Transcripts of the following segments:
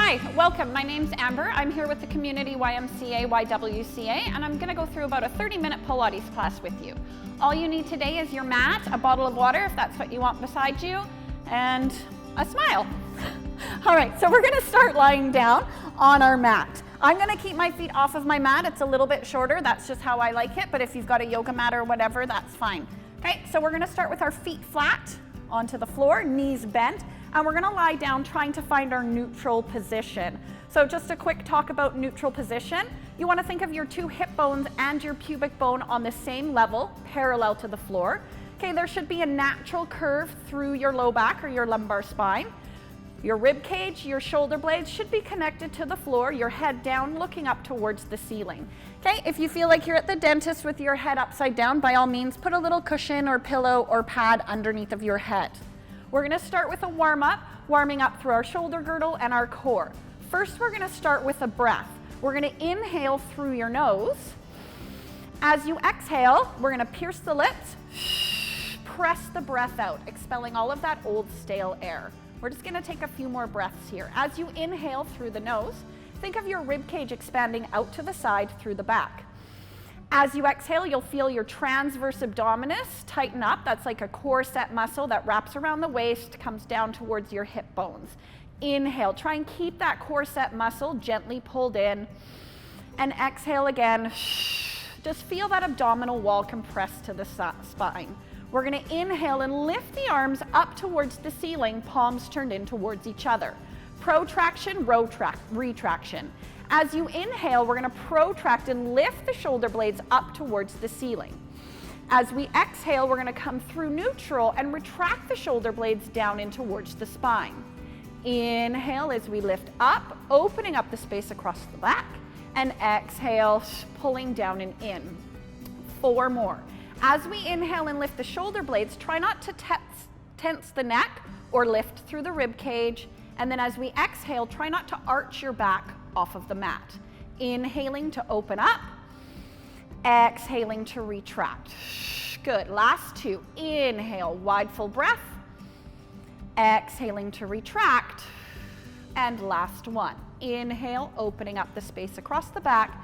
Hi, welcome. My name's Amber. I'm here with the community YMCA, YWCA, and I'm going to go through about a 30-minute Pilates class with you. All you need today is your mat, a bottle of water if that's what you want beside you, and a smile. All right, so we're going to start lying down on our mat. I'm going to keep my feet off of my mat. It's a little bit shorter. That's just how I like it, but if you've got a yoga mat or whatever, that's fine. Okay, so we're going to start with our feet flat onto the floor, knees bent, and we're going to lie down trying to find our neutral position. So just a quick talk about neutral position. You want to think of your two hip bones and your pubic bone on the same level, parallel to the floor. Okay, there should be a natural curve through your low back or your lumbar spine. Your rib cage, your shoulder blades should be connected to the floor, your head down, looking up towards the ceiling. Okay, if you feel like you're at the dentist with your head upside down, by all means, put a little cushion or pillow or pad underneath of your head. We're gonna start with a warm-up, warming up through our shoulder girdle and our core. First, we're gonna start with a breath. We're gonna inhale through your nose. As you exhale, we're gonna pierce the lips, press the breath out, expelling all of that old stale air. We're just gonna take a few more breaths here. As you inhale through the nose, think of your rib cage expanding out to the side through the back. As you exhale, you'll feel your transverse abdominis tighten up. That's like a core set muscle that wraps around the waist, comes down towards your hip bones. Inhale, try and keep that core set muscle gently pulled in. And exhale again. Just feel that abdominal wall compress to the spine. We're gonna inhale and lift the arms up towards the ceiling, palms turned in towards each other. Protraction, retraction. As you inhale, we're gonna protract and lift the shoulder blades up towards the ceiling. As we exhale, we're gonna come through neutral and retract the shoulder blades down in towards the spine. Inhale as we lift up, opening up the space across the back, and exhale, pulling down and in. 4 more. As we inhale and lift the shoulder blades, try not to tense the neck or lift through the rib cage. And then as we exhale, try not to arch your back off of the mat. Inhaling to open up, exhaling to retract. Good, last 2. Inhale, wide full breath. Exhaling to retract. And last 1. Inhale, opening up the space across the back.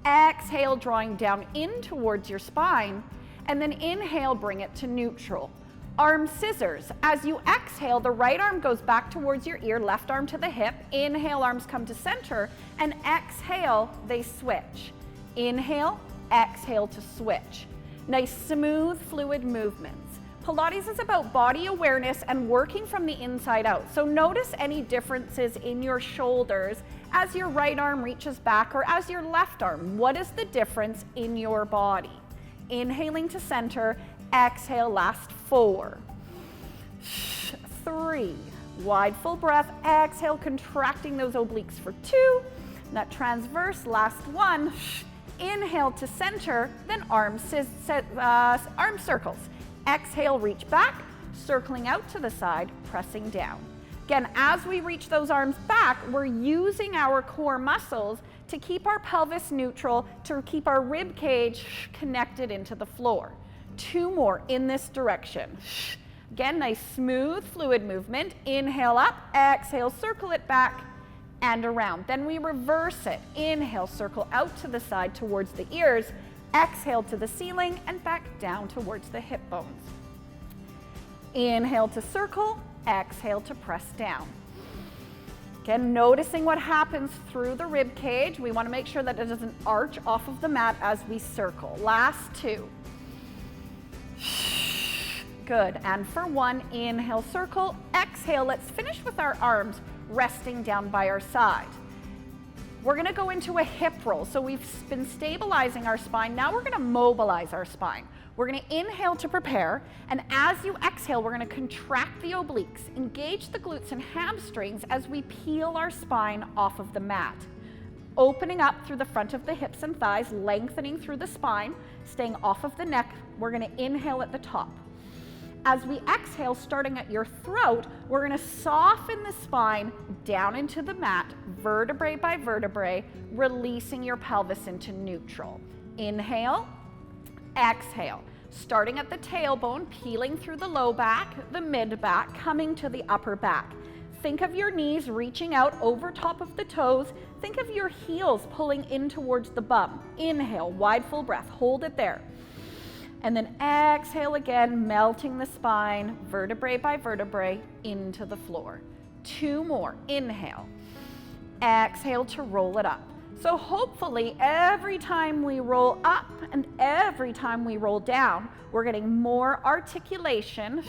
Exhale, drawing down in towards your spine. And then inhale, bring it to neutral. Arm scissors. As you exhale, the right arm goes back towards your ear, left arm to the hip. Inhale, arms come to center, and exhale, they switch. Inhale, exhale to switch. Nice, smooth, fluid movements. Pilates is about body awareness and working from the inside out. So notice any differences in your shoulders as your right arm reaches back or as your left arm. What is the difference in your body? Inhaling to center, exhale, last 4. 3, wide full breath, exhale, contracting those obliques for 2. That transverse, last 1. Inhale to center, then arm circles. Exhale, reach back, circling out to the side, pressing down. Again, as we reach those arms back, we're using our core muscles to keep our pelvis neutral, to keep our rib cage connected into the floor. 2 more in this direction. Again, nice smooth fluid movement. Inhale up, exhale, circle it back and around. Then we reverse it. Inhale, circle out to the side towards the ears. Exhale to the ceiling and back down towards the hip bones. Inhale to circle, exhale to press down. Again, noticing what happens through the rib cage. We want to make sure that it doesn't arch off of the mat as we circle. Last 2. Good, and for 1, inhale, circle, exhale. Let's finish with our arms resting down by our side. We're gonna go into a hip roll. So we've been stabilizing our spine. Now we're gonna mobilize our spine. We're gonna inhale to prepare, and as you exhale, we're gonna contract the obliques, engage the glutes and hamstrings as we peel our spine off of the mat. Opening up through the front of the hips and thighs, lengthening through the spine, staying off of the neck. We're gonna inhale at the top. As we exhale, starting at your throat, we're gonna soften the spine down into the mat, vertebrae by vertebrae, releasing your pelvis into neutral. Inhale, exhale. Starting at the tailbone, peeling through the low back, the mid back, coming to the upper back. Think of your knees reaching out over top of the toes. Think of your heels pulling in towards the bum. Inhale, wide full breath, hold it there. And then exhale again, melting the spine, vertebrae by vertebrae, into the floor. 2 more, inhale. Exhale to roll it up. So hopefully every time we roll up and every time we roll down, we're getting more articulation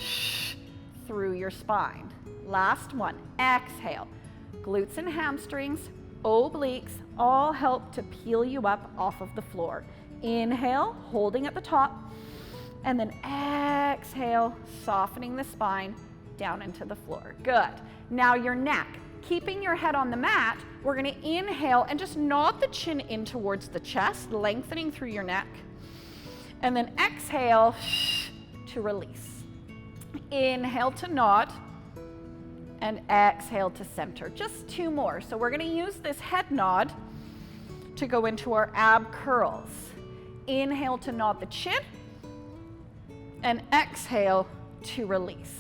through your spine. Last one, exhale. Glutes and hamstrings, obliques, all help to peel you up off of the floor. Inhale, holding at the top, and then exhale, softening the spine down into the floor. Good. Now your neck. Keeping your head on the mat, we're going to inhale and just nod the chin in towards the chest, lengthening through your neck. And then exhale to release. Inhale to nod and exhale to center. Just 2 more. So we're going to use this head nod to go into our ab curls. Inhale to nod the chin and exhale to release.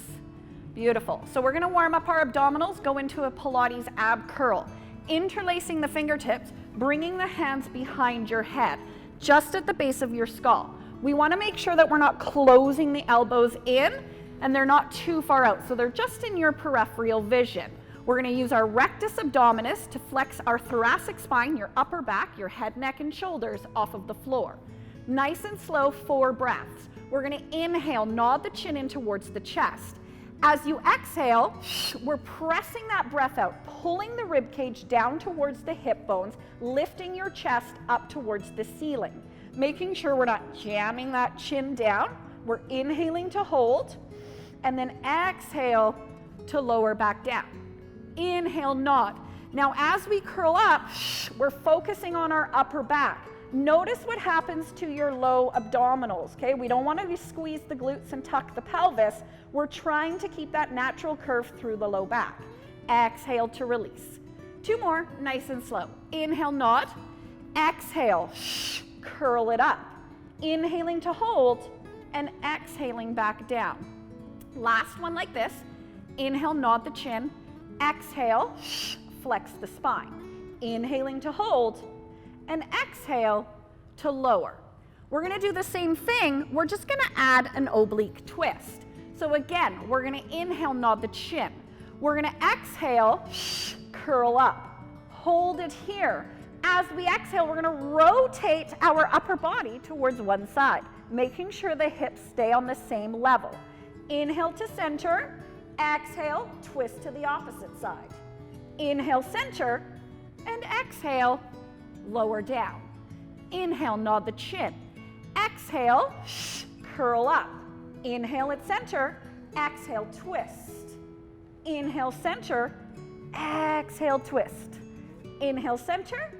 Beautiful. So we're going to warm up our abdominals, go into a Pilates ab curl. Interlacing the fingertips, bringing the hands behind your head, just at the base of your skull. We want to make sure that we're not closing the elbows in and they're not too far out, so they're just in your peripheral vision. We're going to use our rectus abdominis to flex our thoracic spine, your upper back, your head, neck, and shoulders off of the floor. Nice and slow, 4 breaths. We're going to inhale, nod the chin in towards the chest. As you exhale, we're pressing that breath out, pulling the rib cage down towards the hip bones, lifting your chest up towards the ceiling, making sure we're not jamming that chin down. We're inhaling to hold, and then exhale to lower back down. Inhale, nod. Now as we curl up, we're focusing on our upper back. Notice what happens to your low abdominals, okay? We don't want to squeeze the glutes and tuck the pelvis. We're trying to keep that natural curve through the low back. Exhale to release. 2 more, nice and slow. Inhale, nod. Exhale, curl it up. Inhaling to hold and exhaling back down. Last one like this. Inhale, nod the chin. Exhale, flex the spine. Inhaling to hold and exhale to lower. We're going to do the same thing. We're just going to add an oblique twist. So again, we're going to inhale, nod the chin. We're going to exhale, curl up. Hold it here. As we exhale, we're going to rotate our upper body towards one side, making sure the hips stay on the same level. Inhale to center. Exhale, twist to the opposite side. Inhale, center, and exhale, lower down. Inhale, nod the chin. Exhale, curl up. Inhale at center. Exhale, twist. Inhale, center. Exhale, twist. Inhale, center.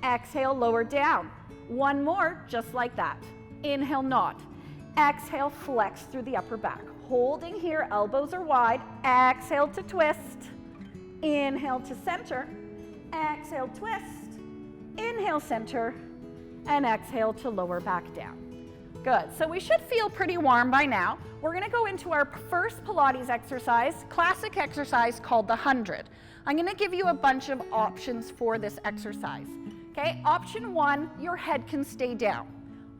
Exhale, lower down. 1 more, just like that. Inhale, nod. Exhale, flex through the upper back. Holding here, elbows are wide. Exhale to twist. Inhale to center. Exhale, twist. Inhale, center, and exhale to lower back down. Good. So we should feel pretty warm by now. We're going to go into our first Pilates exercise, classic exercise called the 100. I'm going to give you a bunch of options for this exercise. Okay, option 1, your head can stay down.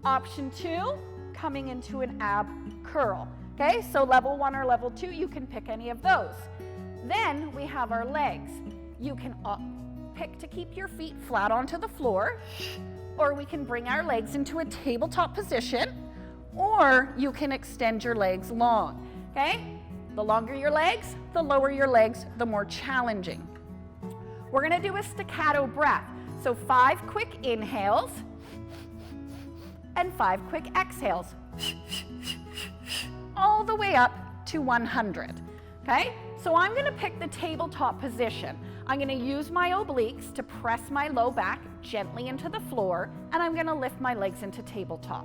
Option 2, coming into an ab curl. Okay, so level 1 or level 2, you can pick any of those. Then we have our legs. You can pick to keep your feet flat onto the floor, or we can bring our legs into a tabletop position, or you can extend your legs long, okay? The longer your legs, the lower your legs, the more challenging. We're gonna do a staccato breath. So 5 quick inhales and 5 quick exhales, all the way up to 100, okay? So I'm gonna pick the tabletop position. I'm going to use my obliques to press my low back gently into the floor, and I'm going to lift my legs into tabletop.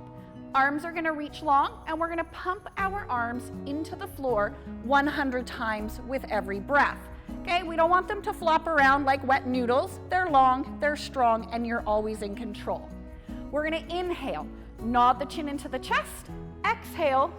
Arms are going to reach long, and we're going to pump our arms into the floor 100 times with every breath. Okay, we don't want them to flop around like wet noodles. They're long, they're strong, and you're always in control. We're going to inhale, nod the chin into the chest. Exhale,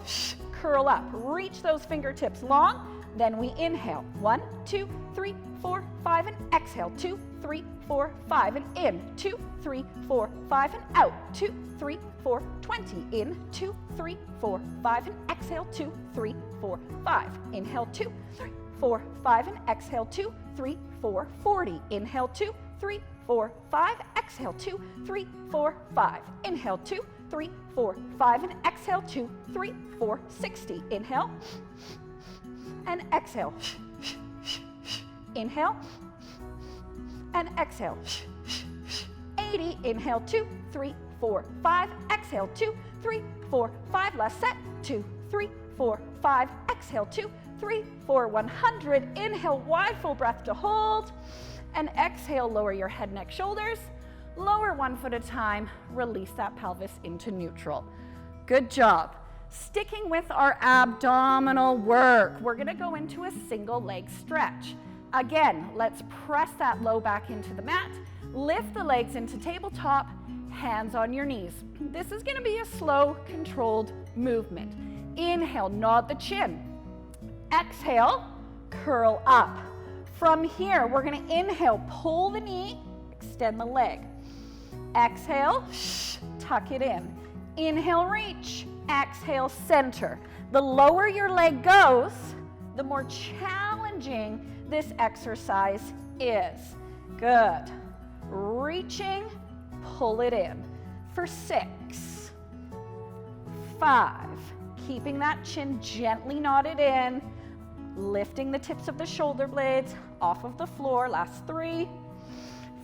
curl up. Reach those fingertips long. Then we inhale. 1, 2, 3, 4, 5, and exhale. 2, 3, 4, 5, and in. 2, 3, 4, 5, and out. 2, 3, 4, 20. In. 2, 3, 4, 5, and exhale. 2, 3, 4, 5. Inhale. 2, 3, 4, 5, and exhale. 2, 3, 4, 40. Inhale. 2, 3, 4, 5. Exhale. 2, 3, 4, 5. Inhale. 2, 3, 4, 5, and exhale. 2, 3, 4, 60. Inhale and exhale. Inhale and exhale. 80. Inhale. 2, 3, 4, 5. Exhale. 2, 3, 4, 5. Last set. 2, 3, 4, 5. Exhale. 2, 3, 4, 100. Inhale, wide full breath to hold. And exhale, lower your head, neck, shoulders. Lower one foot at a time. Release that pelvis into neutral. Good job. Sticking with our abdominal work, we're gonna go into a single leg stretch. Again, let's press that low back into the mat. Lift the legs into tabletop, hands on your knees. This is gonna be a slow, controlled movement. Inhale, nod the chin. Exhale, curl up. From here, we're gonna inhale, pull the knee, extend the leg. Exhale, tuck it in. Inhale, reach. Exhale, center. The lower your leg goes, the more challenging this exercise is. Good. Reaching, pull it in. For 6, 5. Keeping that chin gently knotted in. Lifting the tips of the shoulder blades off of the floor. Last 3.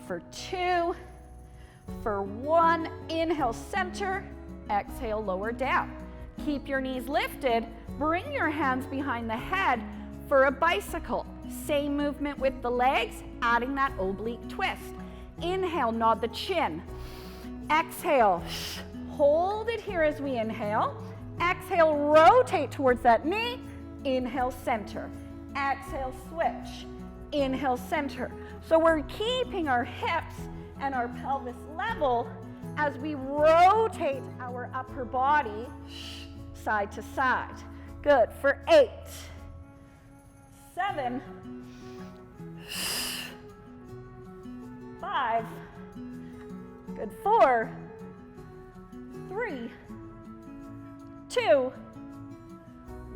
For 2. For 1. Inhale, center. Exhale, lower down. Keep your knees lifted. Bring your hands behind the head for a bicycle. Same movement with the legs, adding that oblique twist. Inhale, nod the chin. Exhale, hold it here as we inhale. Exhale, rotate towards that knee. Inhale, center. Exhale, switch. Inhale, center. So we're keeping our hips and our pelvis level as we rotate our upper body side to side. Good. For 8, 7, 5. Good. 4, 3, 2,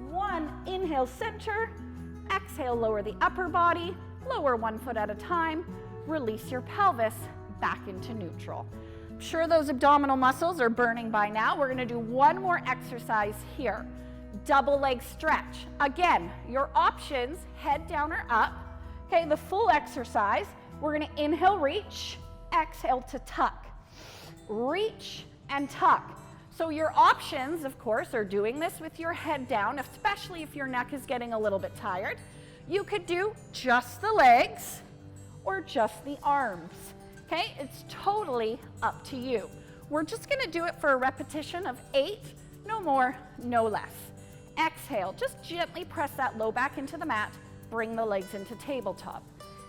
1. Inhale, center. Exhale, lower the upper body. Lower one foot at a time. Release your pelvis back into neutral. I'm sure those abdominal muscles are burning by now. We're gonna do one more exercise here. Double leg stretch. Again, your options, head down or up. Okay, the full exercise, we're gonna inhale, reach, exhale to tuck. Reach and tuck. So your options, of course, are doing this with your head down, especially if your neck is getting a little bit tired. You could do just the legs or just the arms. Okay, it's totally up to you. We're just gonna do it for a repetition of 8, no more, no less. Exhale, just gently press that low back into the mat, bring the legs into tabletop.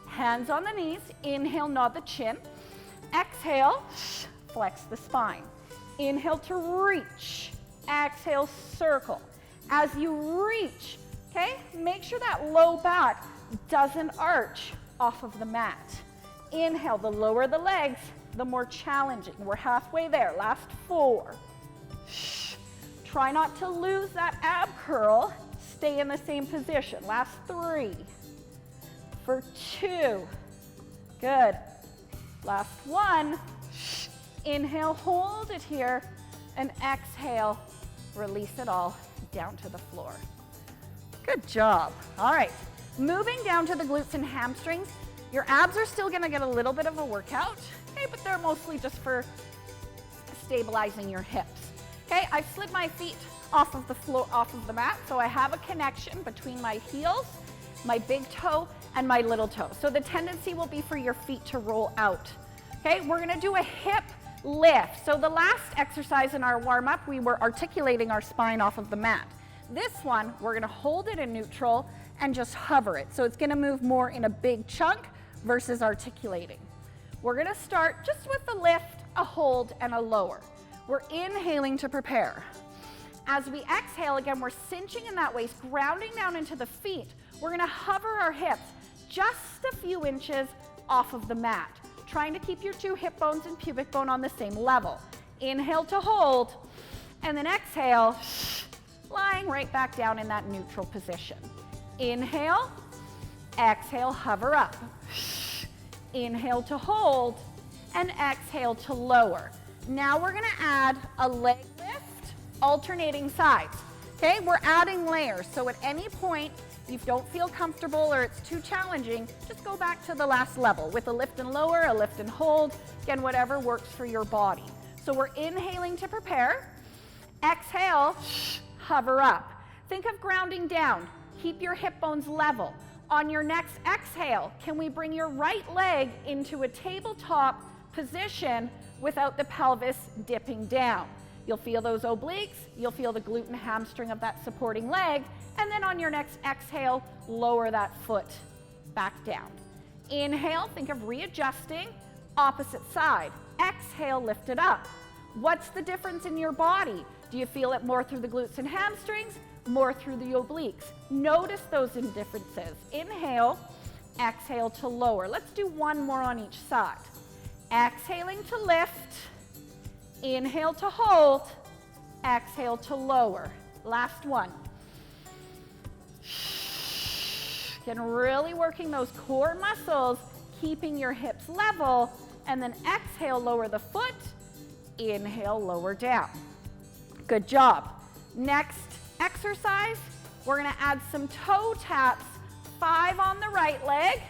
Hands on the knees, inhale, nod the chin. Exhale, flex the spine. Inhale to reach, exhale, circle. As you reach, okay, make sure that low back doesn't arch off of the mat. Inhale, the lower the legs, the more challenging. We're halfway there. Last 4. Try not to lose that ab curl. Stay in the same position. Last 3. For 2. Good. Last 1. Inhale, hold it here, and exhale, release it all down to the floor. Good job. All right, moving down to the glutes and hamstrings. Your abs are still gonna get a little bit of a workout, okay, but they're mostly just for stabilizing your hips. Okay, I've slid my feet off of the floor, off of the mat, so I have a connection between my heels, my big toe, and my little toe. So the tendency will be for your feet to roll out. Okay, we're gonna do a hip lift. So the last exercise in our warm-up, we were articulating our spine off of the mat. This one, we're gonna hold it in neutral and just hover it. So it's gonna move more in a big chunk versus articulating. We're gonna start just with a lift, a hold, and a lower. We're inhaling to prepare. As we exhale, again, we're cinching in that waist, grounding down into the feet. We're gonna hover our hips just a few inches off of the mat, trying to keep your two hip bones and pubic bone on the same level. Inhale to hold, and then exhale, lying right back down in that neutral position. Inhale, exhale, hover up. Inhale to hold, and exhale to lower. Now we're gonna add a leg lift, alternating sides. Okay, we're adding layers, so at any point, if you don't feel comfortable or it's too challenging, just go back to the last level with a lift and lower, a lift and hold, again, whatever works for your body. So we're inhaling to prepare. Exhale, hover up. Think of grounding down. Keep your hip bones level. On your next exhale, can we bring your right leg into a tabletop position without the pelvis dipping down? You'll feel those obliques, you'll feel the glute and hamstring of that supporting leg, and then on your next exhale, lower that foot back down. Inhale, think of readjusting, opposite side. Exhale, lift it up. What's the difference in your body? Do you feel it more through the glutes and hamstrings, more through the obliques? Notice those differences. Inhale, exhale to lower. Let's do one more on each side. Exhaling to lift, inhale to hold, exhale to lower. Last one. Again, really working those core muscles, keeping your hips level, and then exhale, lower the foot, inhale, lower down. Good job. Next exercise, we're gonna add some toe taps, 5 on the right leg,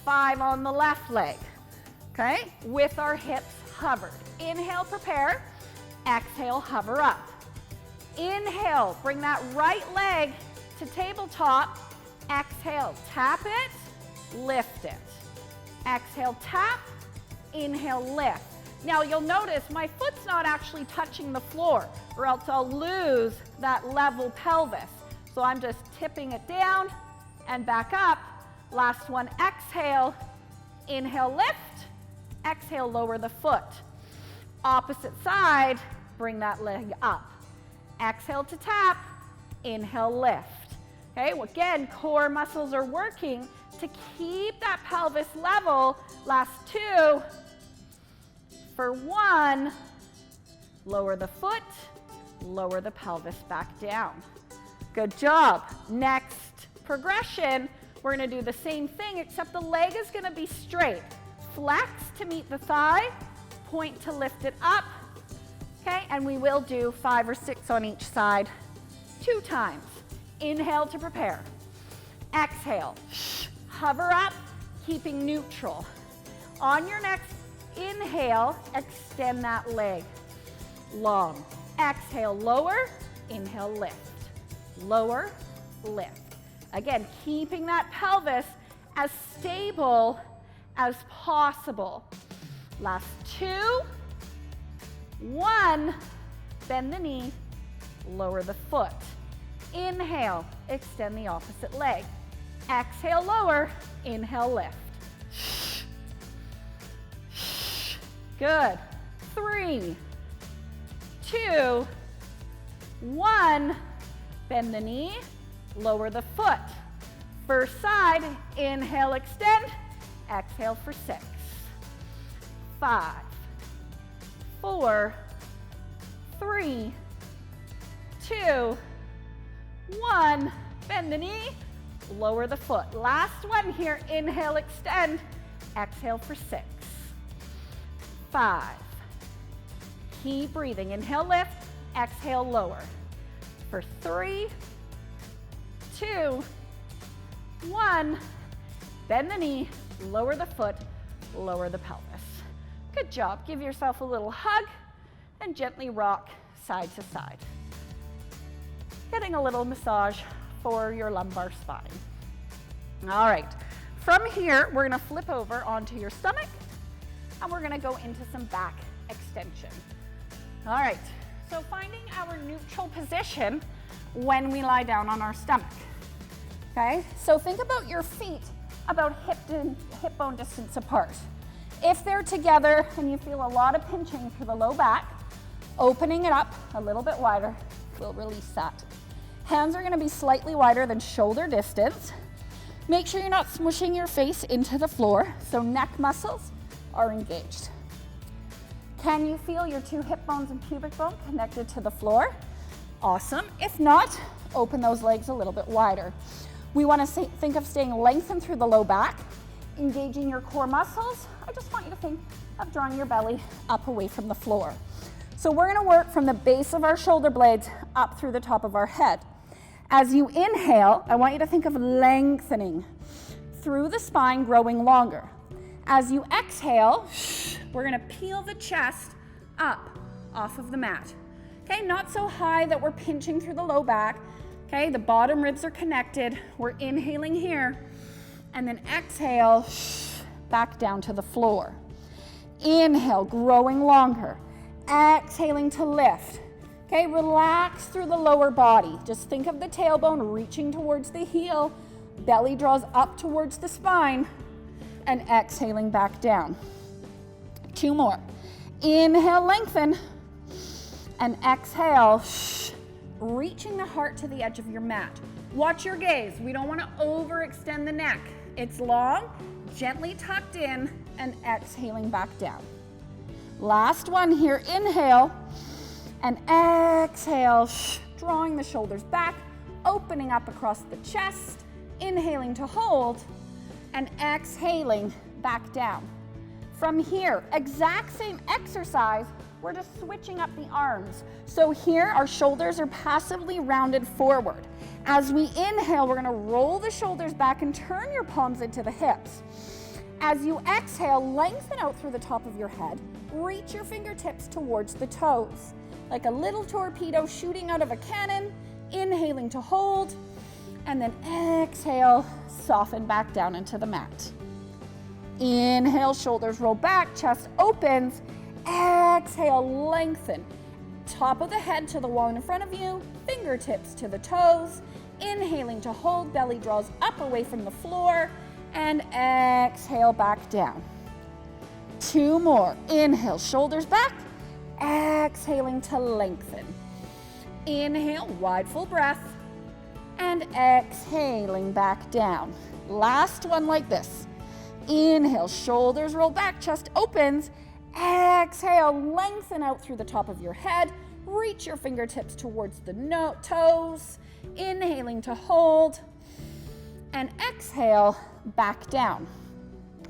5 on the left leg, okay? With our hips hovered. Inhale, prepare. Exhale, hover up. Inhale, bring that right leg to tabletop. Exhale, tap it, lift it. Exhale, tap, inhale, lift. Now you'll notice my foot's not actually touching the floor, or else I'll lose that level pelvis. So I'm just tipping it down and back up. Last one, exhale, inhale, lift, exhale, lower the foot. Opposite side, bring that leg up. Exhale to tap, inhale, lift. Okay, well, again, core muscles are working to keep that pelvis level. Last 2. For 1, lower the foot, lower the pelvis back down. Good job. Next progression, we're gonna do the same thing, except the leg is gonna be straight. Flex to meet the thigh, point to lift it up, okay? And we will do 5 or 6 on each side, 2 times. Inhale to prepare. Exhale, hover up, keeping neutral. On your next inhale, extend that leg long. Exhale, lower, inhale, lift. Lower, lift. Again, keeping that pelvis as stable as possible. Last 2, 1, bend the knee, lower the foot. Inhale, extend the opposite leg. Exhale, lower, inhale, lift. Good. 3, 2, 1, bend the knee, lower the foot. First side, inhale, extend, exhale for 6, 5, 4, 3, 2, 1, bend the knee, lower the foot. Last one here, inhale, extend, exhale for 6, 5. Keep breathing. Inhale, lift, exhale, lower. For 3, 2, 1, bend the knee, lower the foot, lower the pelvis. Good job. Give yourself a little hug and gently rock side to side. Getting a little massage for your lumbar spine. All right. From here, we're going to flip over onto your stomach, and we're going to go into some back extension. All right. So finding our neutral position when we lie down on our stomach. Okay? So think about your feet about hip bone distance apart. If they're together and you feel a lot of pinching through the low back, opening it up a little bit wider will release that. Hands are going to be slightly wider than shoulder distance. Make sure you're not smushing your face into the floor, so neck muscles are engaged. Can you feel your 2 hip bones and pubic bone connected to the floor? Awesome. If not, open those legs a little bit wider. We want to think of staying lengthened through the low back, engaging your core muscles. I just want you to think of drawing your belly up away from the floor. So we're going to work from the base of our shoulder blades up through the top of our head. As you inhale, I want you to think of lengthening through the spine, growing longer. As you exhale, we're going to peel the chest up off of the mat. Okay, not so high that we're pinching through the low back. Okay, the bottom ribs are connected. We're inhaling here, and then exhale, back down to the floor. Inhale, growing longer. Exhaling to lift. Okay, relax through the lower body. Just think of the tailbone reaching towards the heel. Belly draws up towards the spine, and exhaling back down. 2 more. Inhale, lengthen, and exhale, reaching the heart to the edge of your mat. Watch your gaze. We don't want to overextend the neck. It's long, gently tucked in, and exhaling back down. Last one here. Inhale, and exhale, drawing the shoulders back, opening up across the chest, inhaling to hold, and exhaling back down. From here, exact same exercise, we're just switching up the arms. So here, our shoulders are passively rounded forward. As we inhale, we're gonna roll the shoulders back and turn your palms into the hips. As you exhale, lengthen out through the top of your head. Reach your fingertips towards the toes. Like a little torpedo shooting out of a cannon, inhaling to hold, and then exhale, soften back down into the mat. Inhale, shoulders roll back, chest opens. Exhale, lengthen. Top of the head to the wall in front of you, fingertips to the toes. Inhaling to hold, belly draws up away from the floor, and exhale back down. 2 more. Inhale, shoulders back. Exhaling to lengthen. Inhale, wide full breath, and exhaling back down. Last one like this. Inhale, shoulders roll back, chest opens. Exhale, lengthen out through the top of your head. Reach your fingertips towards the toes. Inhaling to hold, and exhale back down.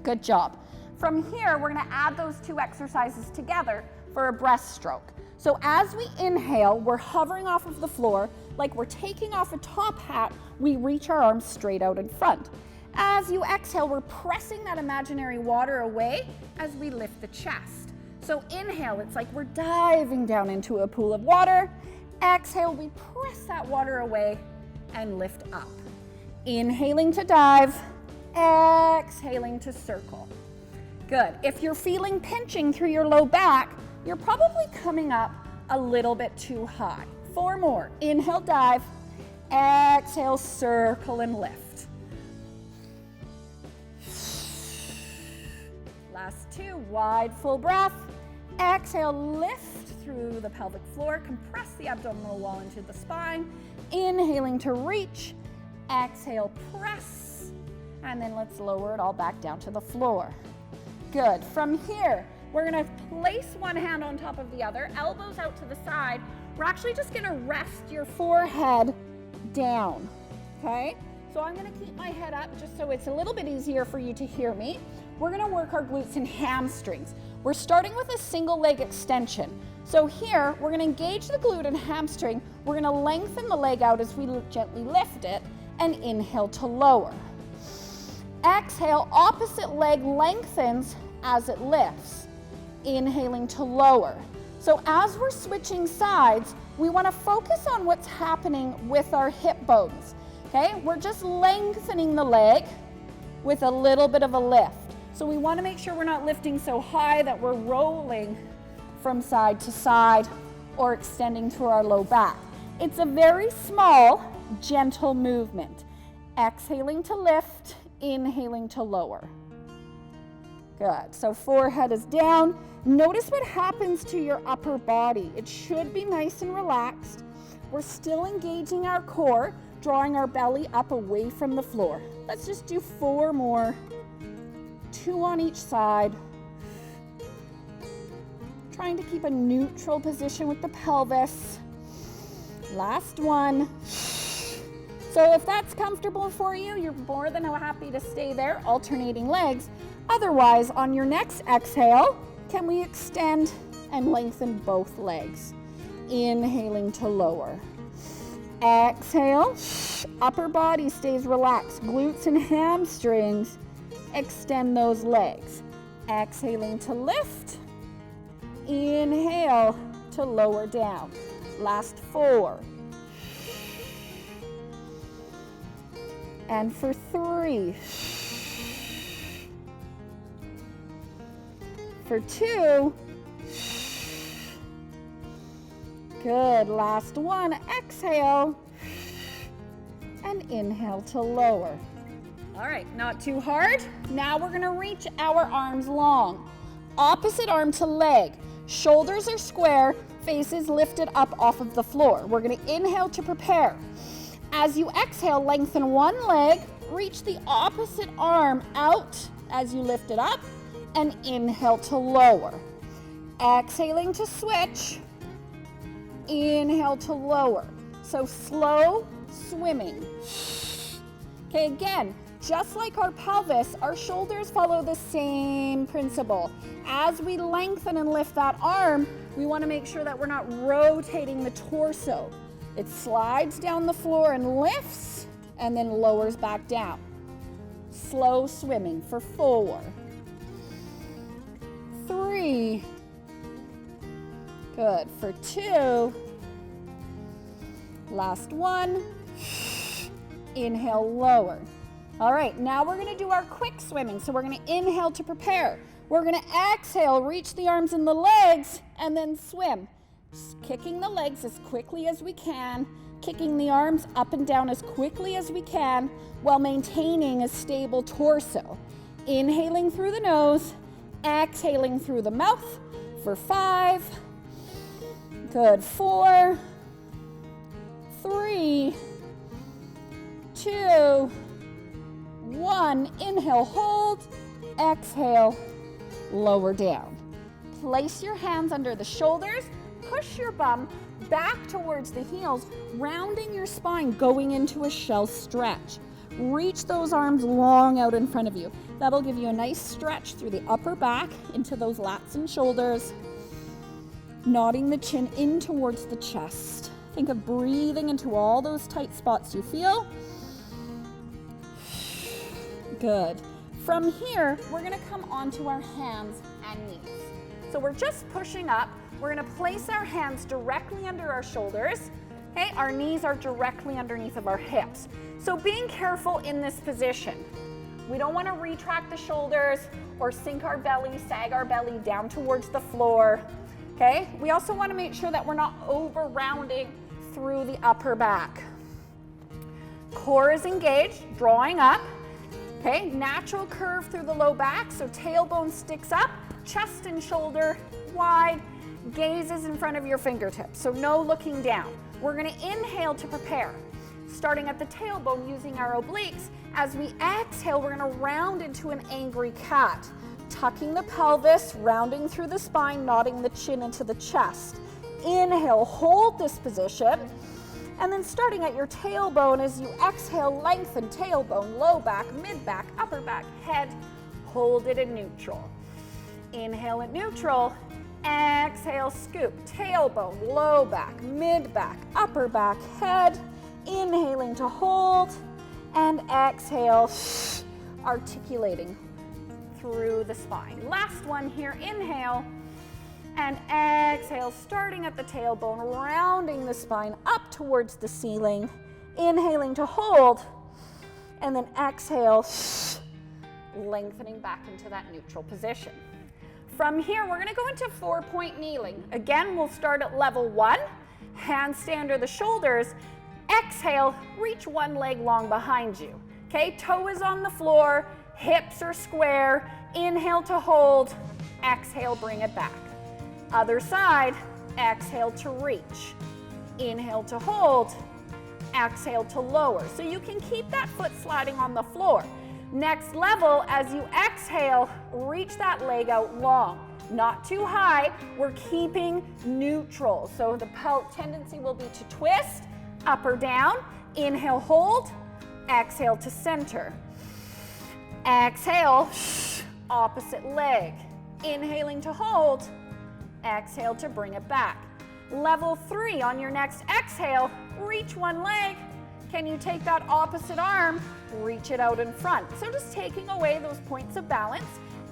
Good job. From here, we're going to add those 2 exercises together for a breaststroke. So as we inhale, we're hovering off of the floor like we're taking off a top hat. We reach our arms straight out in front. As you exhale, we're pressing that imaginary water away as we lift the chest. So inhale, it's like we're diving down into a pool of water. Exhale, we press that water away and lift up. Inhaling to dive, exhaling to circle. Good. If you're feeling pinching through your low back, you're probably coming up a little bit too high. 4 more. Inhale, dive. Exhale, circle and lift. Last 2. Wide, full breath. Exhale, lift through the pelvic floor. Compress the abdominal wall into the spine. Inhaling to reach. Exhale, press. And then let's lower it all back down to the floor. Good. From here, we're going to place one hand on top of the other, elbows out to the side. We're actually just going to rest your forehead down, okay? So I'm going to keep my head up just so it's a little bit easier for you to hear me. We're going to work our glutes and hamstrings. We're starting with a single leg extension. So here, we're going to engage the glute and hamstring. We're going to lengthen the leg out as we gently lift it and inhale to lower. Exhale, opposite leg lengthens as it lifts, inhaling to lower. So as we're switching sides, we want to focus on what's happening with our hip bones, okay? We're just lengthening the leg with a little bit of a lift. So we want to make sure we're not lifting so high that we're rolling from side to side or extending through our low back. It's a very small, gentle movement. Exhaling to lift, inhaling to lower. Good. So forehead is down. Notice what happens to your upper body. It should be nice and relaxed. We're still engaging our core, drawing our belly up away from the floor. Let's just do 4 more. 2 on each side. Trying to keep a neutral position with the pelvis. Last one. So if that's comfortable for you, you're more than happy to stay there, alternating legs. Otherwise, on your next exhale, can we extend and lengthen both legs? Inhaling to lower. Exhale, upper body stays relaxed, glutes and hamstrings, extend those legs. Exhaling to lift, inhale to lower down. Last 4. And for 3. For 2. Good, last 1, exhale, and inhale to lower. All right, not too hard. Now we're gonna reach our arms long. Opposite arm to leg. Shoulders are square, faces lifted up off of the floor. We're gonna inhale to prepare. As you exhale, lengthen one leg, reach the opposite arm out as you lift it up, and inhale to lower. Exhaling to switch. Inhale to lower. So slow swimming. Okay, again, just like our pelvis, our shoulders follow the same principle. As we lengthen and lift that arm, we want to make sure that we're not rotating the torso. It slides down the floor and lifts and then lowers back down. Slow swimming for 4. 3. Good, for 2. Last 1. Inhale, lower. All right, now we're gonna do our quick swimming. So we're gonna inhale to prepare. We're gonna exhale, reach the arms and the legs, and then swim. Just kicking the legs as quickly as we can, kicking the arms up and down as quickly as we can, while maintaining a stable torso. Inhaling through the nose, exhaling through the mouth for 5. Good, 4, 3, 2, 1. Inhale, hold, exhale, lower down. Place your hands under the shoulders, push your bum back towards the heels, rounding your spine, going into a shell stretch. Reach those arms long out in front of you. That'll give you a nice stretch through the upper back into those lats and shoulders. Nodding the chin in towards the chest. Think of breathing into all those tight spots you feel. Good. From here, we're gonna come onto our hands and knees. So we're just pushing up. We're gonna place our hands directly under our shoulders. Okay, our knees are directly underneath of our hips. So being careful in this position. We don't wanna retract the shoulders or sink our belly, sag our belly down towards the floor. Okay, we also wanna make sure that we're not over rounding through the upper back. Core is engaged, drawing up. Okay, natural curve through the low back, so tailbone sticks up, chest and shoulder wide, gaze is in front of your fingertips, so no looking down. We're gonna inhale to prepare. Starting at the tailbone using our obliques, as we exhale, we're gonna round into an angry cat. Tucking the pelvis, rounding through the spine, nodding the chin into the chest. Inhale, hold this position. And then starting at your tailbone, as you exhale, lengthen tailbone, low back, mid back, upper back, head. Hold it in neutral. Inhale at neutral. Exhale, scoop. Tailbone, low back, mid back, upper back, head. Inhaling to hold. And exhale, articulating through the spine. Last one here, inhale. And exhale, starting at the tailbone, rounding the spine up towards the ceiling. Inhaling to hold, and then exhale, lengthening back into that neutral position. From here, we're gonna go into 4-point kneeling. Again, we'll start at level 1. Hands stay under the shoulders. Exhale, reach one leg long behind you. Okay, toe is on the floor, hips are square. Inhale to hold, exhale, bring it back. Other side, exhale to reach. Inhale to hold, exhale to lower. So you can keep that foot sliding on the floor. Next level, as you exhale, reach that leg out long. Not too high, we're keeping neutral. So the tendency will be to twist, up or down. Inhale, hold, exhale to center. Exhale, opposite leg. Inhaling to hold, exhale to bring it back. Level 3, on your next exhale, reach one leg. Can you take that opposite arm, reach it out in front? So just taking away those points of balance.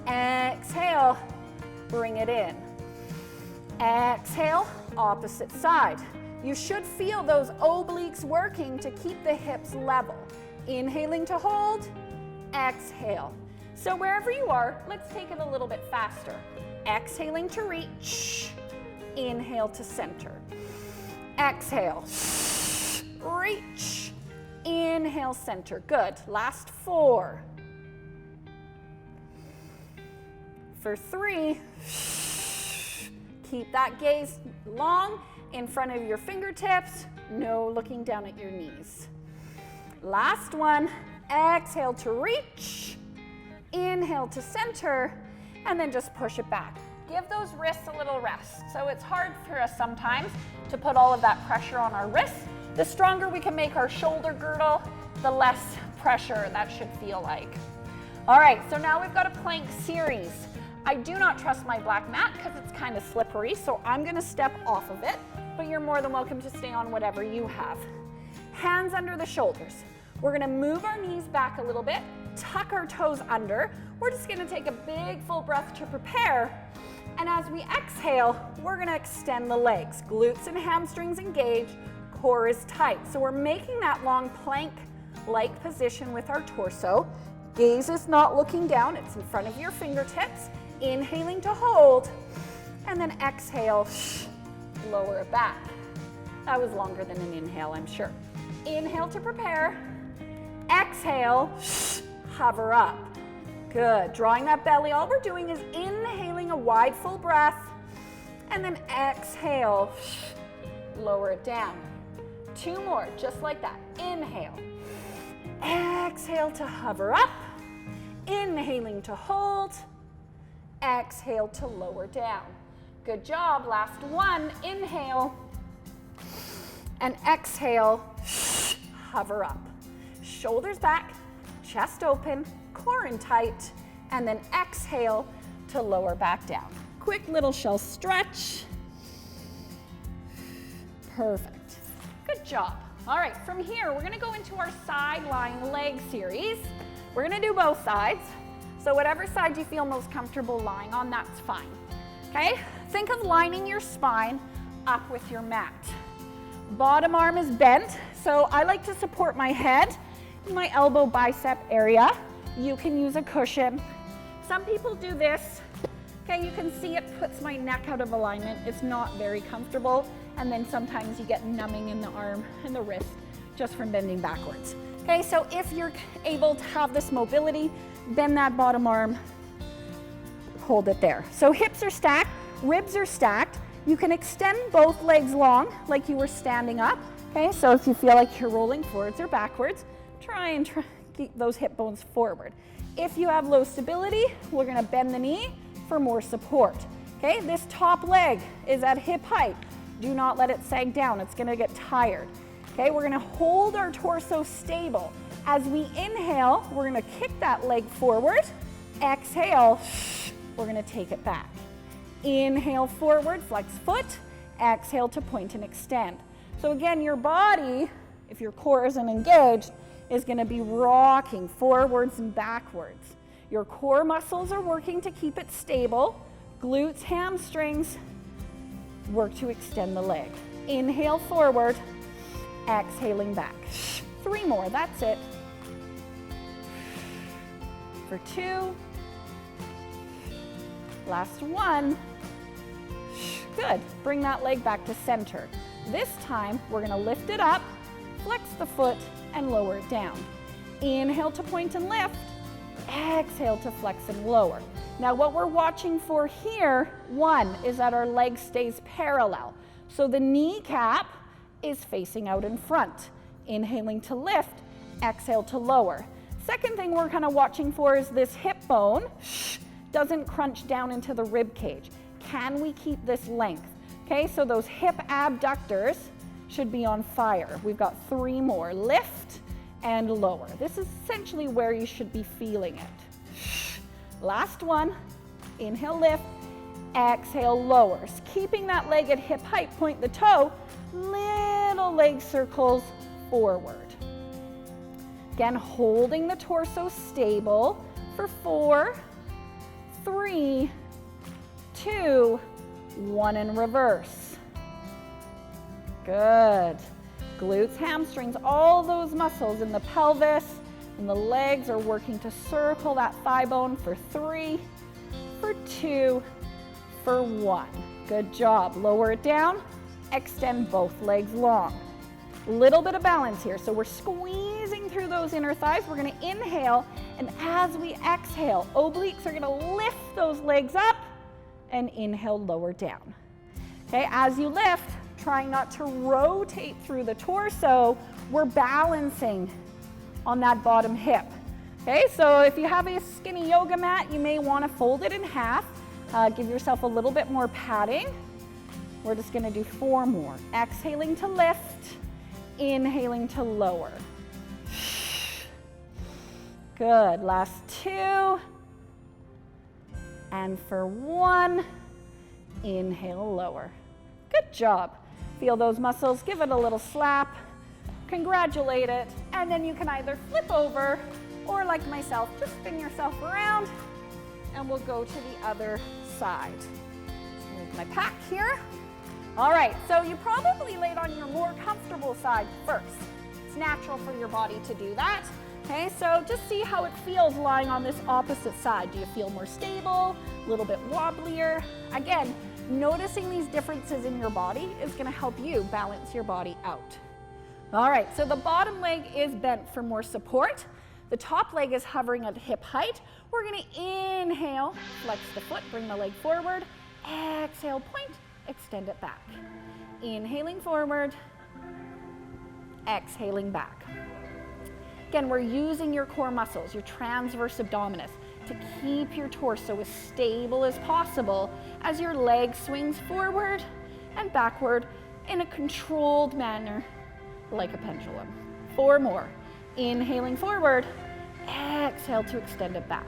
Exhale, bring it in. Exhale, opposite side. You should feel those obliques working to keep the hips level. Inhaling to hold, exhale. So wherever you are, let's take it a little bit faster. Exhaling to reach, inhale to center. Exhale, reach, inhale, center. Good. Last 4. For 3, keep that gaze long in front of your fingertips, no looking down at your knees. Last one, exhale to reach, inhale to center, and then just push it back. Give those wrists a little rest. So it's hard for us sometimes to put all of that pressure on our wrists. The stronger we can make our shoulder girdle, the less pressure that should feel like. All right, so now we've got a plank series. I do not trust my black mat because it's kind of slippery, so I'm gonna step off of it, but you're more than welcome to stay on whatever you have. Hands under the shoulders. We're gonna move our knees back a little bit, tuck our toes under. We're just gonna take a big full breath to prepare. And as we exhale, we're gonna extend the legs. Glutes and hamstrings engage, core is tight. So we're making that long plank-like position with our torso. Gaze is not looking down, it's in front of your fingertips. Inhaling to hold, and then exhale, lower it back. That was longer than an inhale, I'm sure. Inhale to prepare, exhale, hover up. Good, drawing that belly. All we're doing is inhaling a wide full breath, and then exhale, lower it down. 2 more, just like that. Inhale, exhale to hover up, inhaling to hold, exhale to lower down. Good job. Last one. Inhale and exhale. Hover up. Shoulders back, chest open, core in tight, and then exhale to lower back down. Quick little shell stretch. Perfect. Good job. All right, from here, we're gonna go into our side lying leg series. We're gonna do both sides. So whatever side you feel most comfortable lying on, that's fine, okay? Think of lining your spine up with your mat. Bottom arm is bent, so I like to support my head in my elbow bicep area. You can use a cushion. Some people do this, okay? You can see it puts my neck out of alignment. It's not very comfortable, and then sometimes you get numbing in the arm and the wrist just from bending backwards. Okay, so if you're able to have this mobility, bend that bottom arm, hold it there. So hips are stacked, ribs are stacked. You can extend both legs long like you were standing up. Okay, so if you feel like you're rolling forwards or backwards, try and keep those hip bones forward. If you have low stability, we're gonna bend the knee for more support. Okay, this top leg is at hip height. Do not let it sag down, it's gonna get tired. Okay, we're gonna hold our torso stable. As we inhale, we're gonna kick that leg forward. Exhale, we're gonna take it back. Inhale forward, flex foot. Exhale to point and extend. So again, your body, if your core isn't engaged, is gonna be rocking forwards and backwards. Your core muscles are working to keep it stable. Glutes, hamstrings, work to extend the leg. Inhale forward, exhaling back. 3 more, that's it. For 2. Last 1. Good, bring that leg back to center. This time, we're gonna lift it up, flex the foot, and lower it down. Inhale to point and lift. Exhale to flex and lower. Now what we're watching for here, 1, is that our leg stays parallel. So the kneecap is facing out in front. Inhaling to lift, exhale to lower. Second thing we're kind of watching for is this hip bone doesn't crunch down into the rib cage. Can we keep this length? Okay, so those hip abductors should be on fire. We've got 3 more. Lift and lower. This is essentially where you should be feeling it. Last one. Inhale, lift. Exhale, lower. Keeping that leg at hip height, point the toe. Little leg circles forward. Again, holding the torso stable for 4, 3, 2, 1, and reverse. Good. Glutes, hamstrings, all those muscles in the pelvis and the legs are working to circle that thigh bone for 3, for 2, for 1. Good job. Lower it down. Extend both legs long. Little bit of balance here. So we're squeezing through those inner thighs. We're going to inhale, and as we exhale, obliques are going to lift those legs up, and inhale, lower down. Okay, as you lift, trying not to rotate through the torso, we're balancing on that bottom hip. Okay, so if you have a skinny yoga mat, you may want to fold it in half. Give yourself a little bit more padding. We're just going to do 4 more. Exhaling to lift, inhaling to lower. Good. Last 2. And for 1, inhale, lower. Good job. Feel those muscles, give it a little slap, congratulate it, and then you can either flip over or, like myself, just spin yourself around, and we'll go to the other side. Move my pack here. All right, so you probably laid on your more comfortable side first. It's natural for your body to do that. Okay, so just see how it feels lying on this opposite side. Do you feel more stable, a little bit wobblier? Again, noticing these differences in your body is going to help you balance your body out. All right, so the bottom leg is bent for more support. The top leg is hovering at hip height. We're going to inhale, flex the foot, bring the leg forward. Exhale, point, extend it back. Inhaling forward, exhaling back. Again, we're using your core muscles, your transverse abdominis, to keep your torso as stable as possible as your leg swings forward and backward in a controlled manner, like a pendulum. 4 more. Inhaling forward, exhale to extend it back.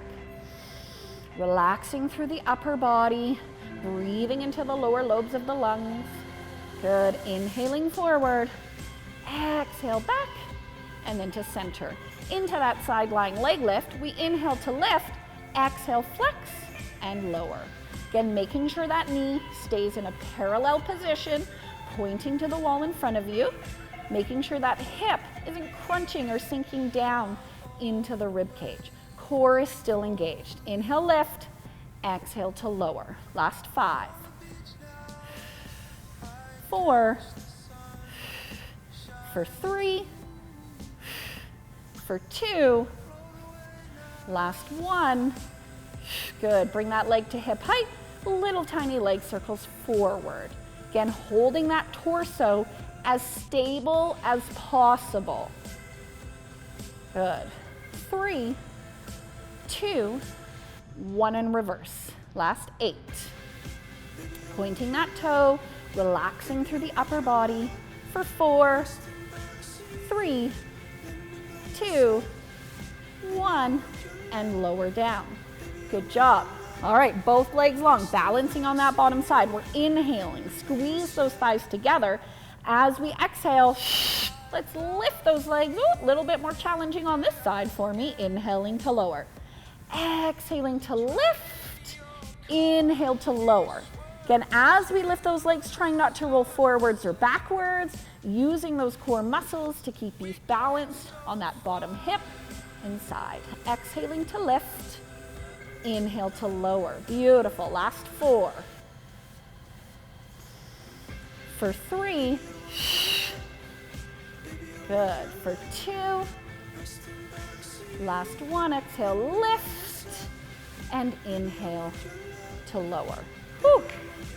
Relaxing through the upper body, breathing into the lower lobes of the lungs. Good. Inhaling forward, exhale back, and then to center. Into that side lying leg lift, we inhale to lift, exhale, flex, and lower. Again, making sure that knee stays in a parallel position, pointing to the wall in front of you, making sure that hip isn't crunching or sinking down into the rib cage. Core is still engaged. Inhale, lift, exhale to lower. Last 5, 4, for 3, for 2, last 1. Good. Bring that leg to hip height. Little tiny leg circles forward. Again, holding that torso as stable as possible. Good. 3, 2, 1, and reverse. Last 8. Pointing that toe, relaxing through the upper body for 4, 3, 2, 1, and lower down. Good job. All right, both legs long, balancing on that bottom side. We're inhaling, squeeze those thighs together. As we exhale, let's lift those legs. Ooh, a little bit more challenging on this side for me. Inhaling to lower. Exhaling to lift. Inhale to lower. Again, as we lift those legs, trying not to roll forwards or backwards, using those core muscles to keep you balanced on that bottom hip and side. Exhaling to lift. Inhale to lower. Beautiful. Last 4. For 3. Good. For 2. Last 1. Exhale, lift. And inhale to lower. Whew.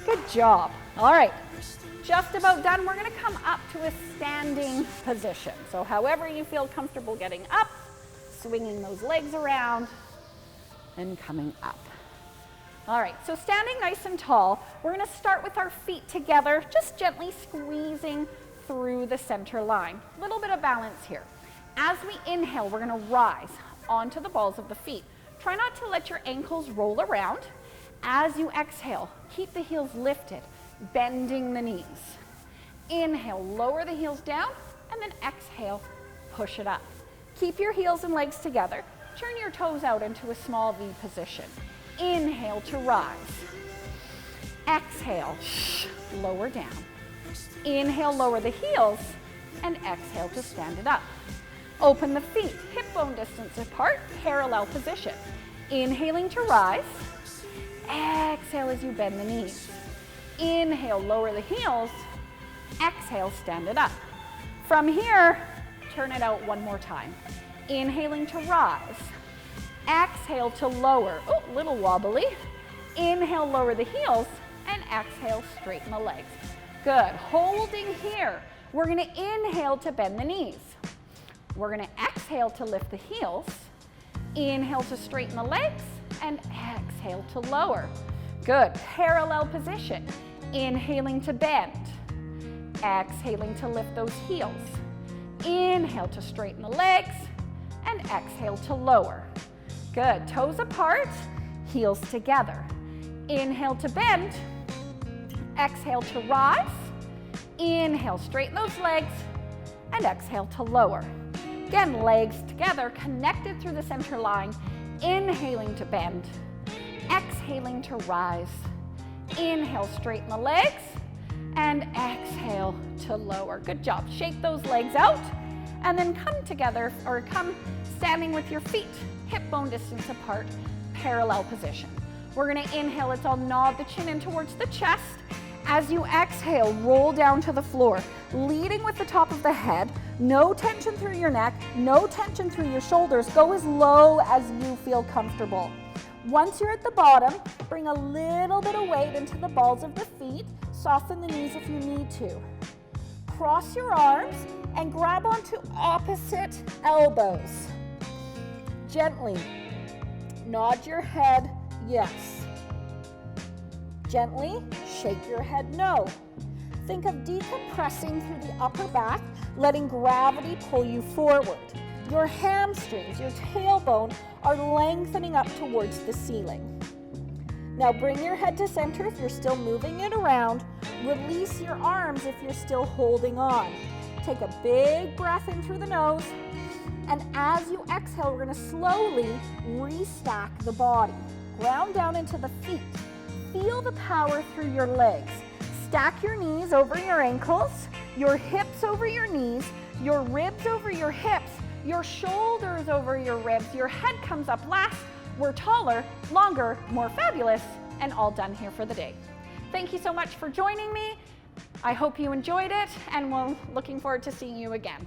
Good job. All right, just about done. We're gonna come up to a standing position. So however you feel comfortable getting up, swinging those legs around and coming up. All right, so standing nice and tall, we're gonna start with our feet together, just gently squeezing through the center line. A little bit of balance here. As we inhale, we're gonna rise onto the balls of the feet. Try not to let your ankles roll around. As you exhale, keep the heels lifted, bending the knees. Inhale, lower the heels down, and then exhale, push it up. Keep your heels and legs together. Turn your toes out into a small V position. Inhale to rise. Exhale, lower down. Inhale, lower the heels, and exhale to stand it up. Open the feet, hip bone distance apart, parallel position. Inhaling to rise. Exhale as you bend the knees. Inhale, lower the heels. Exhale, stand it up. From here, turn it out one more time. Inhaling to rise. Exhale to lower. Oh, a little wobbly. Inhale, lower the heels, and exhale, straighten the legs. Good. Holding here. We're going to inhale to bend the knees. We're going to exhale to lift the heels. Inhale to straighten the legs, and exhale to lower. Good. Parallel position. Inhaling to bend. Exhaling to lift those heels. Inhale to straighten the legs, and exhale to lower. Good. Toes apart, heels together. Inhale to bend. Exhale to rise. Inhale, straighten those legs, and exhale to lower. Again, legs together, connected through the center line. Inhaling to bend. Exhaling to rise. Inhale, straighten the legs, and exhale to lower. Good job. Shake those legs out, and then come together, or come standing with your feet hip bone distance apart, parallel position. We're going to inhale, let's all nod the chin in towards the chest. As you exhale, roll down to the floor, leading with the top of the head. No tension through your neck, no tension through your shoulders. Go as low as you feel comfortable. Once you're at the bottom, bring a little bit of weight into the balls of the feet. Soften the knees if you need to. Cross your arms and grab onto opposite elbows. Gently nod your head, yes. Gently shake your head, no. Think of decompressing through the upper back, letting gravity pull you forward. Your hamstrings, your tailbone are lengthening up towards the ceiling. Now bring your head to center if you're still moving it around. Release your arms if you're still holding on. Take a big breath in through the nose. And as you exhale, we're going to slowly restack the body. Ground down into the feet. Feel the power through your legs. Stack your knees over your ankles, your hips over your knees, your ribs over your hips, your shoulders over your ribs. Your head comes up last. We're taller, longer, more fabulous, and all done here for the day. Thank you so much for joining me. I hope you enjoyed it, and we're looking forward to seeing you again.